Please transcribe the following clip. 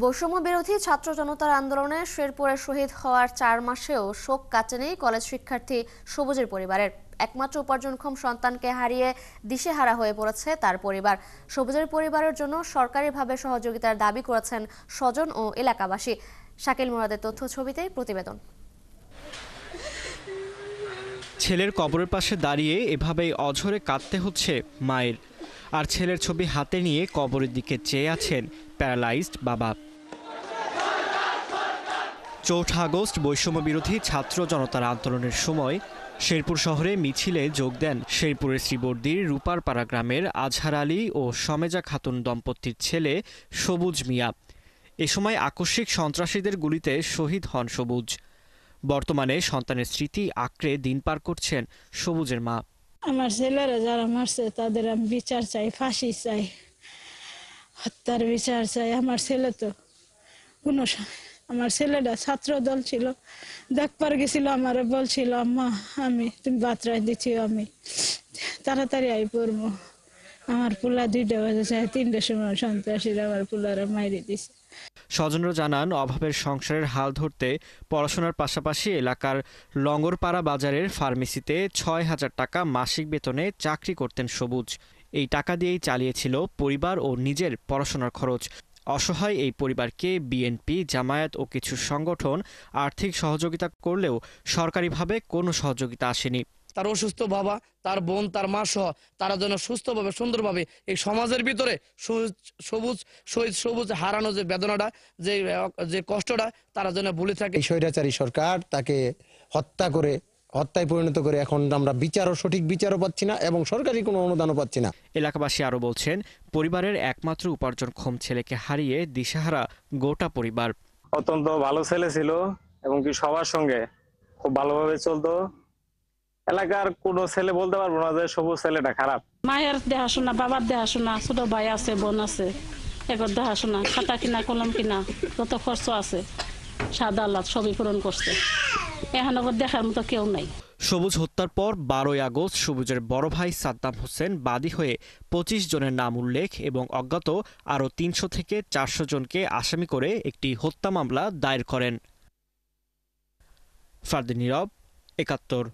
বৈষম্য বিরোধী ছাত্র জনতার আন্দোলনে শেরপুরে শহীদ হওয়ার 4 মাসেও শোক কাটেনি কলেজ শিক্ষার্থী সবুজের পরিবারের। একমাত্র উপার্জনক্ষম সন্তানকে হারিয়ে দিশেহারা হয়ে পড়েছে তার পরিবার। সবুজের পরিবারের জন্য সরকারিভাবে সহযোগিতার দাবি করেছেন স্বজন ও এলাকাবাসী। শাকিল মুরাদের তথ্য ছবিতে প্রতিবেদন। ছেলের কবরের পাশে দাঁড়িয়ে এভাবেই অঝরে কাঁদতে হচ্ছে মায়ের। আর ছেলের ছবি হাতে নিয়ে কবরের দিকে চেয়ে আছেন প্যারালাইজড বাবা। 4 আগস্ট বৈষম্য বিরোধী ছাত্র জনতার আন্দোলনের সময় শেরপুর শহরে মিছিলে যোগ দেন শেরপুরের শ্রীবর্দীর রূপারপাড়া গ্রামের আজহার আলী ও সমেজা খাতুন দম্পতির ছেলে সবুজ মিয়া। এ সময় আকস্মিক সন্ত্রাসীদের গুলিতে শহীদ হন সবুজ। বর্তমানে সন্তানের স্মৃতি আঁকড়ে দিন পার করছেন সবুজের মা। আমার ছেলেরা যারা মারছে তাদের আমি বিচার চাই, ফাঁসি চাই, হত্যার বিচার চাই। আমার ছেলে তো আমার ছেলেটা ছাত্র দল ছিল, দেখবার গেছিল, আমার বলছিল আম্মা আমি তুমি বাতরায় দিচ্ছি, আমি তাড়াতাড়ি আই পড়বো। আমার পোলা 2টা বাজে 3টার সময় সন্ত্রাসীরা আমার পোলারা মাইরে দিছে। স্বজনরা জানান, অভাবের সংসারের হাল ধরতে পড়াশোনার পাশাপাশি এলাকার লঙ্গরপাড়া বাজারের ফার্মেসিতে 6,000 টাকা মাসিক বেতনে চাকরি করতেন সবুজ। এই টাকা দিয়েই চালিয়েছিল পরিবার ও নিজের পড়াশোনার খরচ। অসহায় এই পরিবারকে বিএনপি, জামায়াত ও কিছু সংগঠন আর্থিক সহযোগিতা করলেও সরকারিভাবে কোনো সহযোগিতা আসেনি। তার অসুস্থ বাবা, তার বোন, তার মা সহ তারা যেন সুস্থভাবে সুন্দরভাবে এই সমাজের ভিতরে সবুজ হারানো যে বেদনাটা, যে কষ্টটা তারা যেন ভুলে থাকে। স্বৈরাচারী সরকার তাকে হত্যায় পরিণত করে এখন আমরা সঠিক বিচারও পাচ্ছি না এবং সরকারি কোনো অনুদানও পাচ্ছি না। এলাকাবাসী আরও বলছেন, পরিবারের একমাত্র উপার্জনক্ষম ছেলেকে হারিয়ে দিশেহারা গোটা পরিবার। অত্যন্ত ভালো ছেলে ছিল এবং কি সবার সঙ্গে খুব ভালোভাবে চলতো। এলাকার কোনো ছেলে বলতে পারবো না যে সবুজ ছেলেটা খারাপ। মায়ের দেখাশোনা, বাবার দেখাশোনা, ছোট ভাই আছে, বোন আছে, এগর দেখাশোনা, খাতা কিনা, কলম কিনা, যত খরচ আছে সাদা আল্লাহ সবই পূরণ করছে। এখন দেখার মতো কেউ নাই। সবুজ হত্যার পর 12 আগস্ট সবুজের বড় ভাই সাদ্দাম হোসেন বাদী হয়ে 25 জনের নাম উল্লেখ এবং অজ্ঞাত আরও 300 থেকে 400 জনকে আসামি করে একটি হত্যা মামলা দায়ের করেন। ফারদিন নীরব, 71।